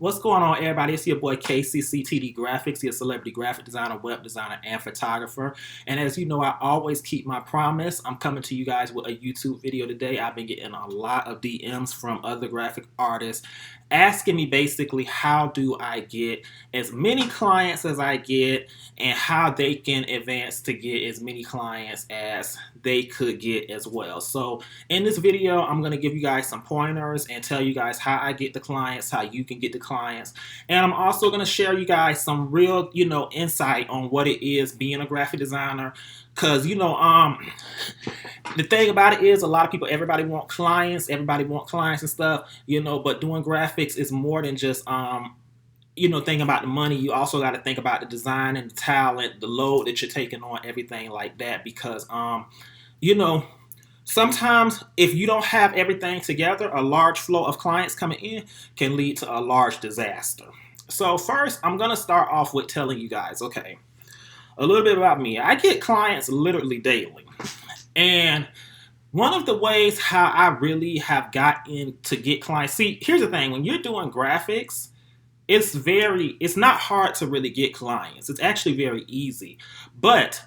What's going on, everybody? It's your boy Ctdgraphicx, your celebrity graphic designer, web designer, and photographer. And as you know, I always keep my promise. I'm coming to you guys with a YouTube video today. I've been getting a lot of DMs from other graphic artists asking me basically how do I get as many clients as I get and how they can advance to get as many clients as they could get as well. So in this video, I'm going to give you guys some pointers and tell you guys how I get the clients, how you can get the clients. And I'm also going to share you guys some real, insight on what it is being a graphic designer. Because, the thing about it is a lot of people, everybody want clients and stuff, but doing graphics is more than just, thinking about the money. You also got to think about the design and the talent, the load that you're taking on, everything like that. Because, sometimes if you don't have everything together, a large flow of clients coming in can lead to a large disaster. So first, I'm going to start off with telling you guys, okay, a little bit about me. I get clients literally daily. And one of the ways how I really have gotten to get clients, see, here's the thing, when you're doing graphics, it's not hard to really get clients. It's actually very easy. But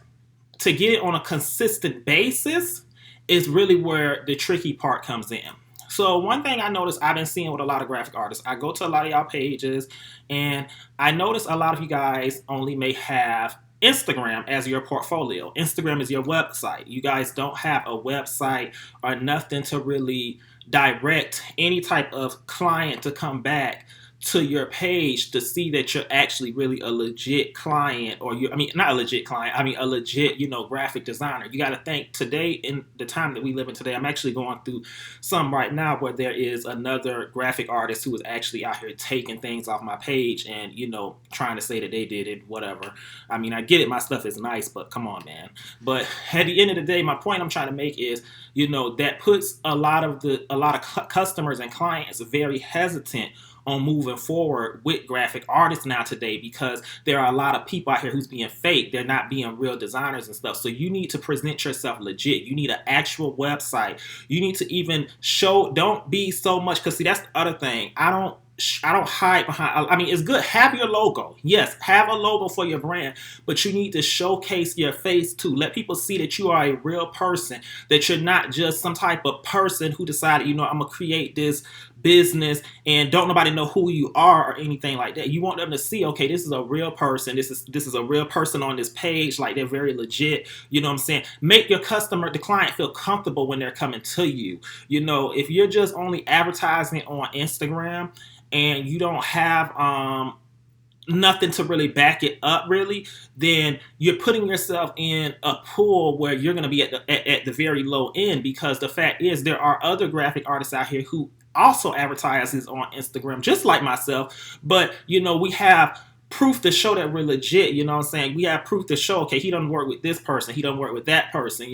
to get it on a consistent basis is really where the tricky part comes in. So one thing I noticed I've been seeing with a lot of graphic artists, I go to a lot of y'all pages and I notice a lot of you guys only may have Instagram as your portfolio. Instagram is your website. You guys don't have a website or nothing to really direct any type of client to come back to your page to see that you're actually really a legit client, or not a legit client, a legit, graphic designer. You got to think today, in the time that we live in today, I'm actually going through some right now where there is another graphic artist who is actually out here taking things off my page and, trying to say that they did it, whatever. I get it. My stuff is nice, but come on, man. But at the end of the day, my point I'm trying to make is, that puts a lot of customers and clients very hesitant on moving forward with graphic artists now today, because there are a lot of people out here who's being fake. They're not being real designers and stuff. So you need to present yourself legit. You need an actual website. You need to even show, don't be so much, because see, that's the other thing. I don't hide behind, it's good, have your logo. Yes, have a logo for your brand, but you need to showcase your face too. Let people see that you are a real person, that you're not just some type of person who decided, I'm gonna create this business and don't nobody know who you are or anything like that. You want them to see, okay, this is a real person. This is a real person on this page. Like, they're very legit. You know what I'm saying? Make your customer, the client, feel comfortable when they're coming to you. If you're just only advertising on Instagram and you don't have nothing to really back it up, really, then you're putting yourself in a pool where you're going to be at the very low end. Because the fact is, there are other graphic artists out here who also advertises on Instagram, just like myself. But, we have proof to show that we're legit. You know what I'm saying? We have proof to show, okay, he doesn't work with this person. He doesn't work with that person.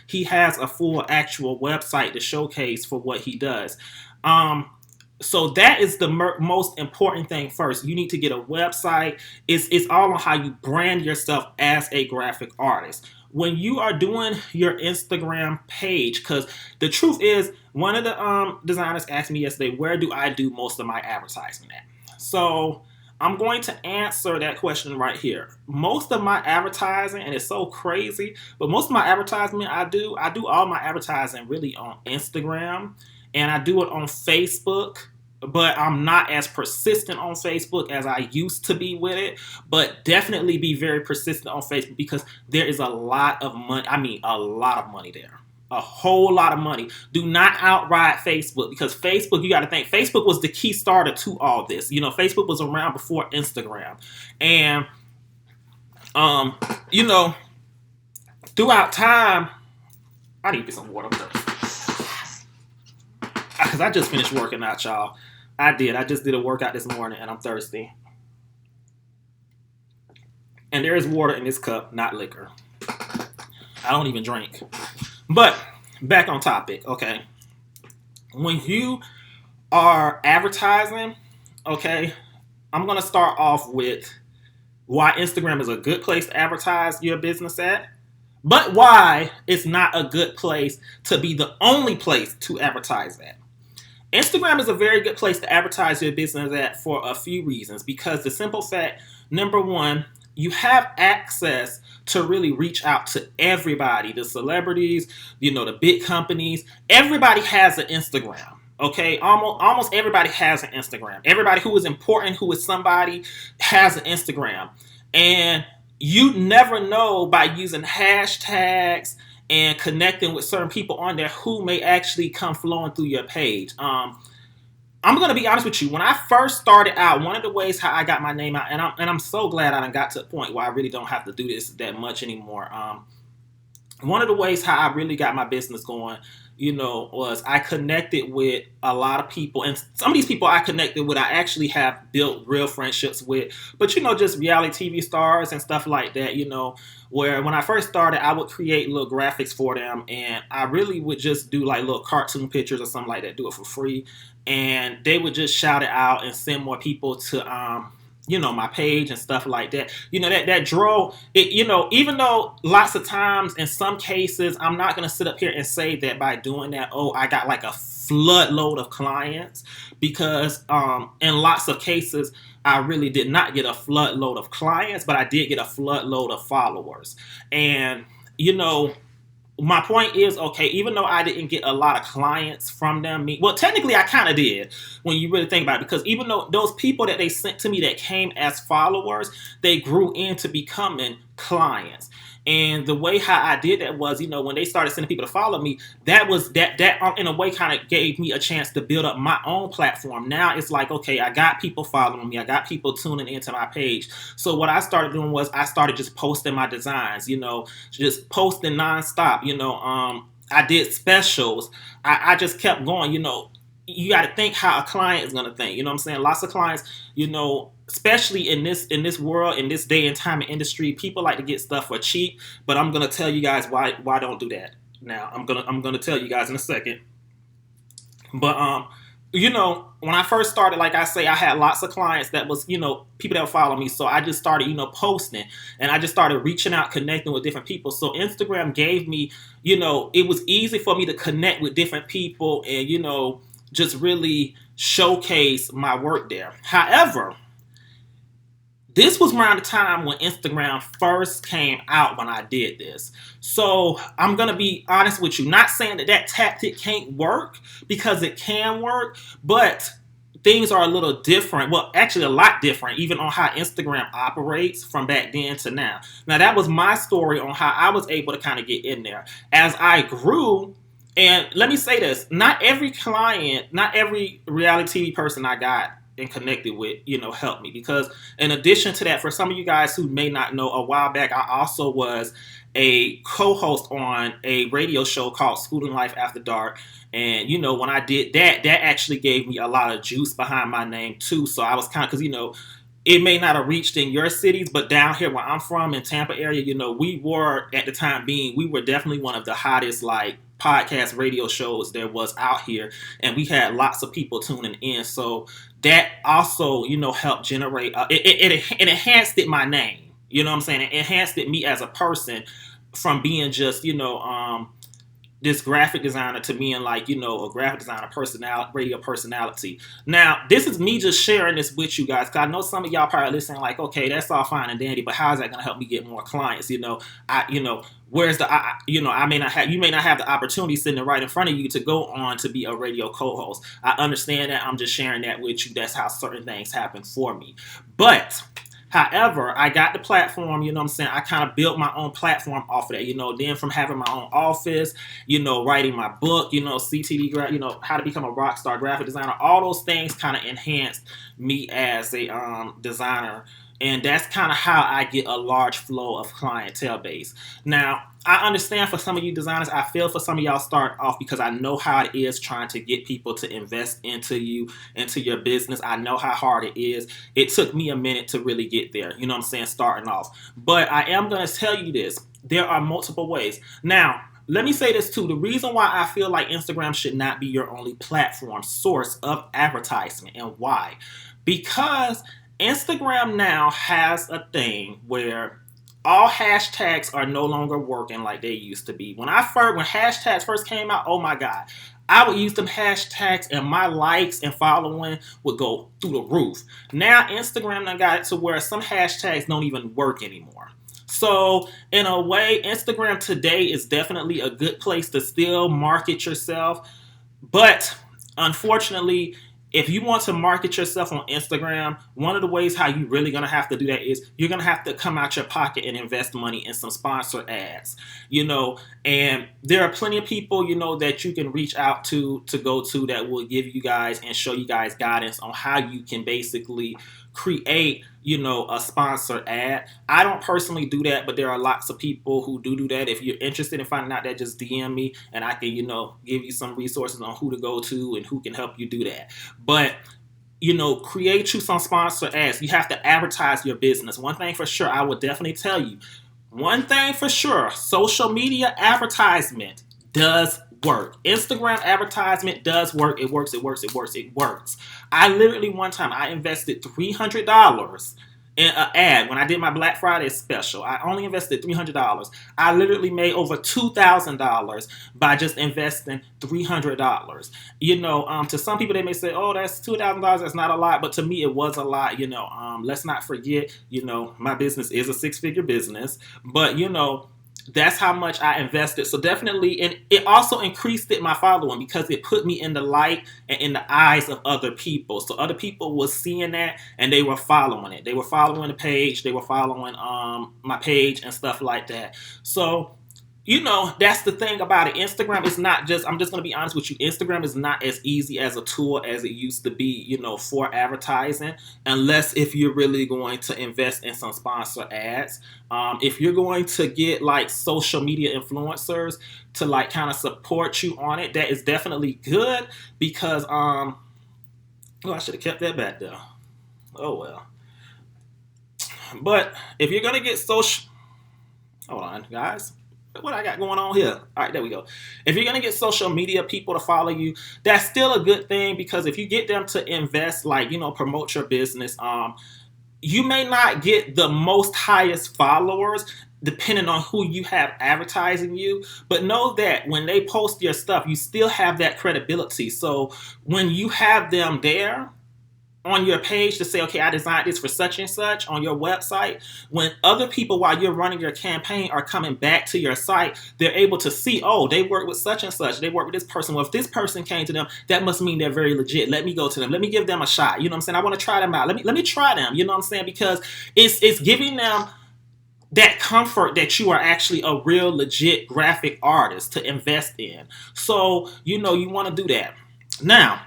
He has a full actual website to showcase for what he does. So that is the most important thing first. You need to get a website. It's all on how you brand yourself as a graphic artist. When you are doing your Instagram page, because the truth is, one of the designers asked me yesterday, where do I do most of my advertising at? So I'm going to answer that question right here. Most of my advertising, and it's so crazy, but most of my advertisement I do all my advertising really on Instagram, and I do it on Facebook. But I'm not as persistent on Facebook as I used to be with it. But definitely be very persistent on Facebook, because there is a lot of money. A lot of money there. A whole lot of money. Do not outride Facebook, because Facebook, you got to think, Facebook was the key starter to all this. Facebook was around before Instagram. And, throughout time, I need to get some water. Because I just finished working out, y'all. I just did a workout this morning and I'm thirsty. And there is water in this cup, not liquor. I don't even drink. But back on topic, okay. When you are advertising, okay, I'm going to start off with why Instagram is a good place to advertise your business at, but why it's not a good place to be the only place to advertise at. Instagram is a very good place to advertise your business at for a few reasons. Because the simple fact, number one, you have access to really reach out to everybody, the celebrities, the big companies. Everybody has an Instagram. Okay, almost everybody has an Instagram. Everybody who is important, who is somebody, has an Instagram, and you never know by using hashtags and connecting with certain people on there who may actually come flowing through your page. I'm gonna be honest with you. When I first started out, one of the ways how I got my name out, and I'm so glad I done got to the point where I really don't have to do this that much anymore. One of the ways how I really got my business going, was I connected with a lot of people, and some of these people I connected with, I actually have built real friendships with. But just reality TV stars and stuff like that. Where when I first started, I would create little graphics for them, and I really would just do like little cartoon pictures or something like that, do it for free, and they would just shout it out and send more people to my page and stuff like that. That draw it. Even though lots of times, in some cases, I'm not gonna sit up here and say that by doing that, oh, I got like a floodload of clients, because in lots of cases, I really did not get a floodload of clients, but I did get a floodload of followers. And my point is, okay, even though I didn't get a lot of clients from them, well, technically I kind of did when you really think about it, because even though those people that they sent to me that came as followers, they grew into becoming clients. And the way how I did that was, when they started sending people to follow me, that in a way kind of gave me a chance to build up my own platform. Now it's like, okay, I got people following me, I got people tuning into my page. So what I started doing was I started just posting my designs, just posting nonstop. I did specials. I just kept going. You got to think how a client is going to think. You know what I'm saying? Lots of clients, especially in this world, in this day and time and industry, people like to get stuff for cheap. But I'm going to tell you guys why don't do that. Now I'm gonna tell you guys in a second. But when I first started, like I say, I had lots of clients that was, people that would follow me. So I just started, posting, and I just started reaching out, connecting with different people. So Instagram gave me, it was easy for me to connect with different people and, just really showcase my work there. However, this was around the time when Instagram first came out when I did this. So I'm going to be honest with you, not saying that tactic can't work, because it can work, but things are a little different. Well, actually a lot different, even on how Instagram operates from back then to now. Now, that was my story on how I was able to kind of get in there. As I grew, and let me say this, not every client, not every reality TV person I got and connected with, helped me. Because in addition to that, for some of you guys who may not know, a while back, I also was a co-host on a radio show called Schooling Life After Dark. And, when I did that, that actually gave me a lot of juice behind my name too. So I was kind of, because, it may not have reached in your cities, but down here where I'm from in Tampa area, we were, at the time being, we were definitely one of the hottest, like, podcast radio shows there was out here, and we had lots of people tuning in. So that also, helped generate, it enhanced my name. You know what I'm saying? It enhanced me as a person, from being just, this graphic designer to being like, a graphic designer personality, radio personality. Now, this is me just sharing this with you guys, because I know some of y'all probably listening like, okay, that's all fine and dandy, but how is that going to help me get more clients? Where's the, I may not have, you may not have the opportunity sitting right in front of you to go on to be a radio co-host. I understand that. I'm just sharing that with you. That's how certain things happen for me. But however, I got the platform, you know what I'm saying? I kind of built my own platform off of that, then from having my own office, writing my book, Ctdgraphicx, how to become a rock star graphic designer, all those things kind of enhanced me as a designer. And that's kind of how I get a large flow of clientele base. Now, I understand for some of you designers, I feel for some of y'all start off, because I know how it is trying to get people to invest into you, into your business. I know how hard it is. It took me a minute to really get there, you know what I'm saying, starting off. But I am going to tell you this. There are multiple ways. Now, let me say this too. The reason why I feel like Instagram should not be your only platform source of advertisement, and why? Because Instagram now has a thing where all hashtags are no longer working like they used to be. When hashtags first came out, oh my God, I would use them hashtags and my likes and following would go through the roof. Now Instagram done got it to where some hashtags don't even work anymore. So in a way, Instagram today is definitely a good place to still market yourself, but unfortunately, if you want to market yourself on Instagram, one of the ways how you really gonna have to do that is you're gonna have to come out your pocket and invest money in some sponsored ads. And there are plenty of people, that you can reach out to go to that will give you guys and show you guys guidance on how you can basically create a sponsored ad. I don't personally do that, but there are lots of people who do that. If you're interested in finding out that, just DM me and I can give you some resources on who to go to and who can help you do that. But create you some sponsored ads. You have to advertise your business. One thing for sure, I would definitely tell you, one thing for sure, social media advertisement does work. Instagram advertisement does work. It works. It works. It works. It works. I literally one time I invested $300 in an ad when I did my Black Friday special. I only invested $300. I literally made over $2,000 by just investing $300. To some people they may say, "Oh, that's $2,000. That's not a lot," but to me it was a lot. Let's not forget. My business is a six-figure business, but that's how much I invested. So definitely, and it also increased my following because it put me in the light and in the eyes of other people. So other people were seeing that and they were following it. They were following the page. They were following my page and stuff like that. So that's the thing about it. Instagram is not just, I'm just going to be honest with you, Instagram is not as easy as a tool as it used to be, for advertising, unless if you're really going to invest in some sponsor ads. If you're going to get like social media influencers to like kind of support you on it, that is definitely good because, I should have kept that back there. Oh, well. But if you're going to get hold on, guys. What I got going on here? All right, there we go. If you're gonna get social media people to follow you, that's still a good thing because if you get them to invest, like promote your business, you may not get the most highest followers depending on who you have advertising you, but know that when they post your stuff, you still have that credibility. So when you have them there on your page to say, okay, I designed this for such and such on your website, when other people, while you're running your campaign, are coming back to your site, they're able to see, oh, they work with such and such. They work with this person. Well, if this person came to them, that must mean they're very legit. Let me go to them. Let me give them a shot. You know what I'm saying? I want to try them out. Let me try them. You know what I'm saying? Because it's giving them that comfort that you are actually a real legit graphic artist to invest in. So, you want to do that. Now,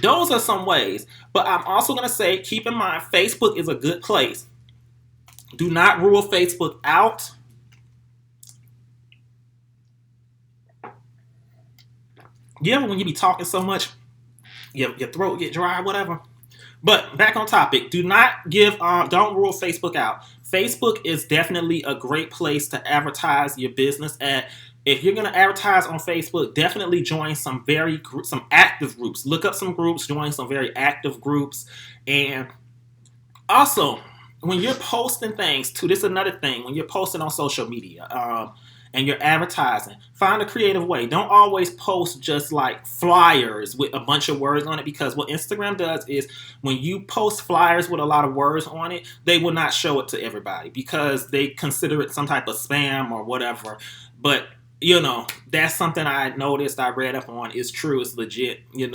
those are some ways, but I'm also going to say, keep in mind, Facebook is a good place. Do not rule Facebook out. When you be talking so much, your throat get dry, whatever. But back on topic, don't rule Facebook out. Facebook is definitely a great place to advertise your business at. If you're going to advertise on Facebook, definitely join some active groups. Look up some groups, join some very active groups. And also, when you're posting things, too, this is another thing, when you're posting on social media and you're advertising, find a creative way. Don't always post just like flyers with a bunch of words on it, because what Instagram does is when you post flyers with a lot of words on it, they will not show it to everybody because they consider it some type of spam or whatever. But that's something I noticed, I read up on. It's true, it's legit. When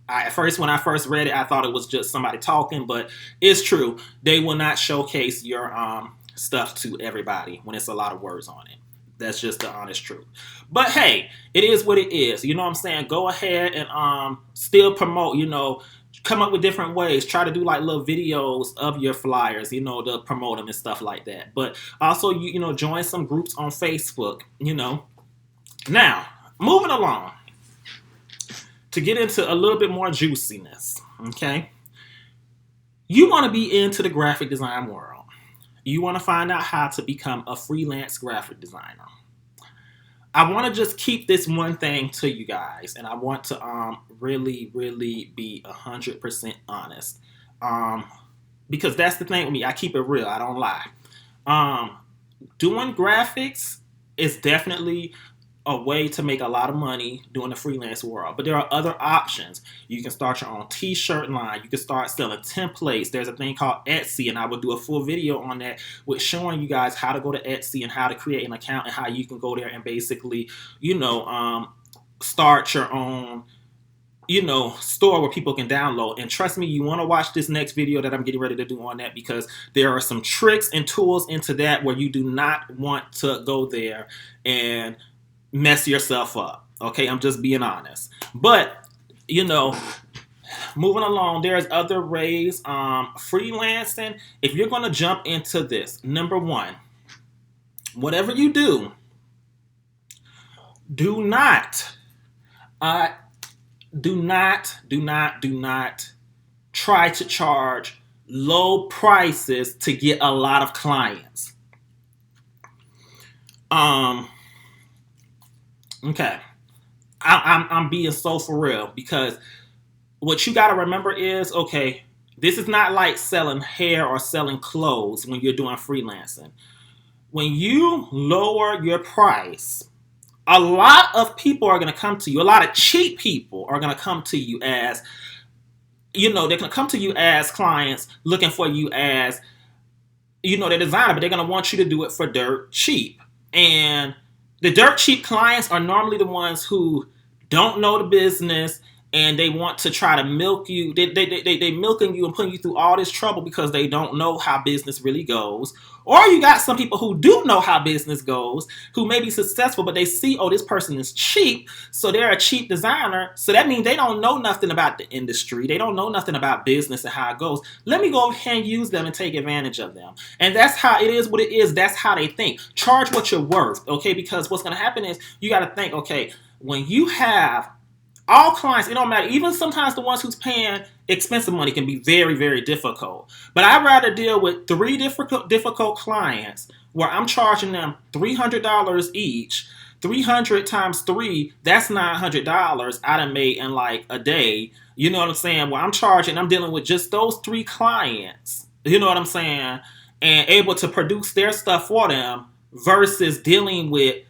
I first read it, I thought it was just somebody talking, but it's true. They will not showcase your stuff to everybody when it's a lot of words on it. That's just the honest truth. But hey, it is what it is. You know what I'm saying? Go ahead and still promote, come up with different ways. Try to do like little videos of your flyers, to promote them and stuff like that. But also, join some groups on Facebook, Now, moving along to get into a little bit more juiciness, okay? You want to be into the graphic design world. You want to find out how to become a freelance graphic designer. I want to just keep this one thing to you guys, and I want to really, really be 100% honest, because that's the thing with me. I keep it real. I don't lie. doing graphics is definitely a way to make a lot of money doing the freelance world. But there are other options. You can start your own t-shirt line. You can start selling templates. There's a thing called Etsy, and I will do a full video on that with showing you guys how to go to Etsy and how to create an account and how you can go there and basically, start your own store where people can download. And trust me, you want to watch this next video that I'm getting ready to do on that, because there are some tricks and tools into that where you do not want to go there and mess yourself up. Okay, I'm just being honest. But moving along, there's other ways. Freelancing, if you're going to jump into this, number one, whatever you do, do not try to charge low prices to get a lot of clients. Okay, I'm being so for real, because what you got to remember is, okay, this is not like selling hair or selling clothes when you're doing freelancing. When you lower your price, a lot of people are going to come to you. A lot of cheap people are going to come to you as, they're going to come to you as clients looking for you as, the designer, but they're going to want you to do it for dirt cheap. And the dirt cheap clients are normally the ones who don't know the business, and they want to try to milk you. They milking you and putting you through all this trouble because they don't know how business really goes. Or you got some people who do know how business goes, who may be successful, but they see, oh, this person is cheap, so they're a cheap designer. So that means they don't know nothing about the industry. They don't know nothing about business and how it goes. Let me go ahead and use them and take advantage of them. And that's how it is what it is. That's how they think. Charge what you're worth, okay? Because what's going to happen is you got to think, okay, when you have all clients, it don't matter. Even sometimes the ones who's paying expensive money can be very, very difficult. But I'd rather deal with 3 difficult clients where I'm charging them $300 each. 300 times 3, that's $900 I done made in like a day. You know what I'm saying? Where I'm dealing with just those 3 clients. You know what I'm saying? And able to produce their stuff for them versus dealing with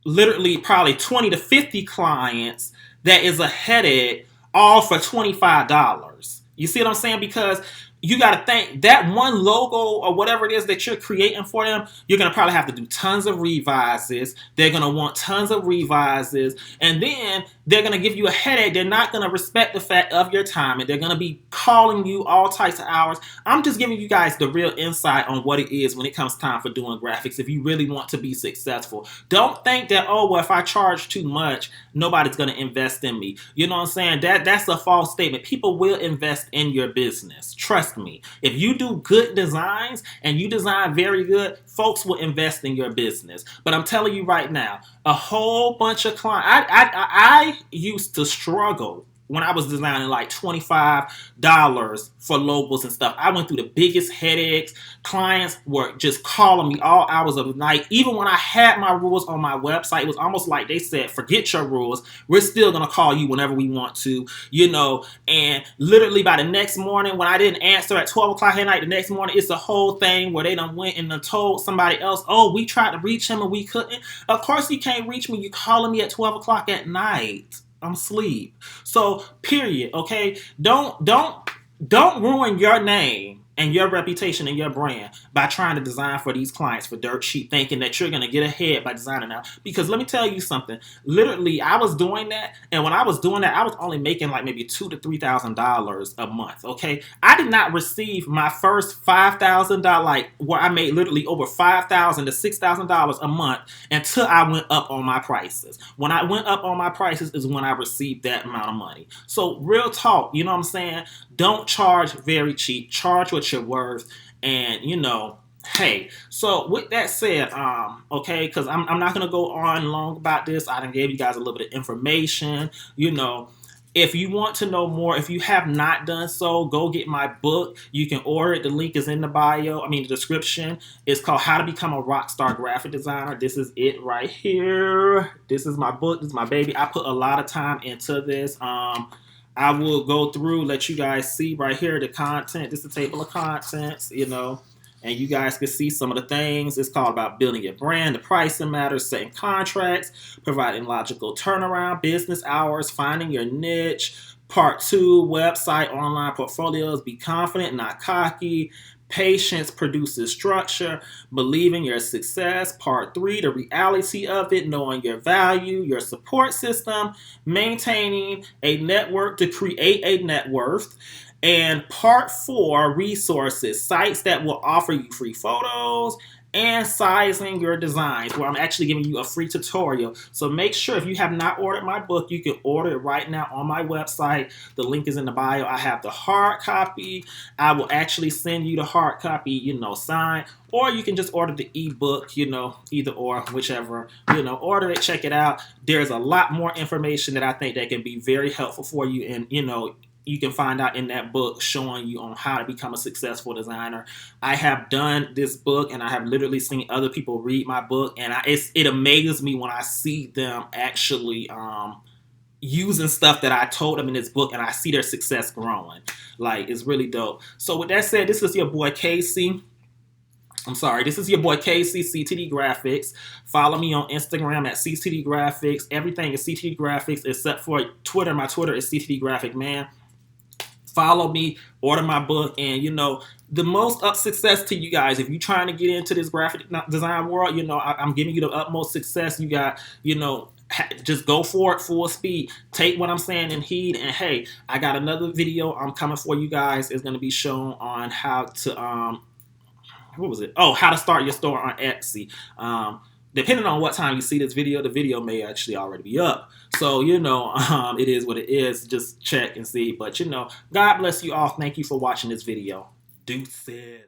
literally probably 20 to 50 clients. That is a headache, all for $25. You see what I'm saying? Because you got to think that one logo or whatever it is that you're creating for them, you're going to probably have to do tons of revises. They're going to want tons of revises. And then they're going to give you a headache. They're not going to respect the fact of your time. And they're going to be calling you all types of hours. I'm just giving you guys the real insight on what it is when it comes time for doing graphics if you really want to be successful. Don't think that, oh, well, if I charge too much, nobody's going to invest in me. You know what I'm saying? That's a false statement. People will invest in your business. Trust me. If you do good designs and you design very good, folks will invest in your business. But I'm telling you right now, a whole bunch of clients, I used to struggle when I was designing like $25 for logos and stuff. I went through the biggest headaches. Clients were just calling me all hours of the night. Even when I had my rules on my website, it was almost like they said, forget your rules. We're still going to call you whenever we want to, and literally by the next morning, when I didn't answer at 12 o'clock at night, the next morning, it's a whole thing where they done went and done told somebody else, oh, we tried to reach him and we couldn't. Of course you can't reach me. You're calling me at 12 o'clock at night. I'm asleep. So, period, okay? Don't ruin your name and your reputation and your brand by trying to design for these clients for dirt cheap, thinking that you're going to get ahead by designing now. Because let me tell you something. Literally, I was doing that, and when I was doing that, I was only making like maybe $2,000 to $3,000 a month, okay? I did not receive my first $5,000, like where I made literally over $5,000 to $6,000 a month until I went up on my prices. When I went up on my prices is when I received that amount of money. So real talk, you know what I'm saying? Don't charge very cheap. Charge what you're worth. And, hey. So with that said, okay, because I'm not going to go on long about this. I done gave you guys a little bit of information. If you want to know more, if you have not done so, go get my book. You can order it. The link is in the description. It's called How to Become a Rockstar Graphic Designer. This is it right here. This is my book. This is my baby. I put a lot of time into this. I will go through, let you guys see right here the content. This is the table of contents, And you guys can see some of the things. It's called about building your brand, the pricing matters, setting contracts, providing logical turnaround, business hours, finding your niche. Part 2, website, online portfolios, be confident, not cocky. Patience produces structure. Believing your success. Part 3, the reality of it, knowing your value, your support system, maintaining a network to create a net worth. And part 4, resources, sites that will offer you free photos and sizing your designs, where I'm actually giving you a free tutorial. So make sure, if you have not ordered my book, you can order it right now on my website. The link is in the bio. I have the hard copy. I will actually send you the hard copy, signed, or you can just order the ebook, either or, whichever, order it, check it out. There's a lot more information that I think that can be very helpful for you, and you can find out in that book, showing you on how to become a successful designer. I have done this book, and I have literally seen other people read my book, and it amazes me when I see them actually using stuff that I told them in this book, and I see their success growing. Like, it's really dope. So with that said, this is your boy Casey. This is your boy Casey, Ctdgraphicx. Follow me on Instagram at Ctdgraphicx. Everything is Ctdgraphicx except for Twitter. My Twitter is CTDgraphicMan. Follow me, order my book, and the most up success to you guys. If you're trying to get into this graphic design world, I'm giving you the utmost success. You got, just go for it full speed. Take what I'm saying in heed. And hey, I got another video I'm coming for you guys. It's going to be shown on how to what was it? Oh, how to start your store on Etsy. Depending on what time you see this video, the video may actually already be up. So, it is what it is. Just check and see. But, God bless you all. Thank you for watching this video. Deuces.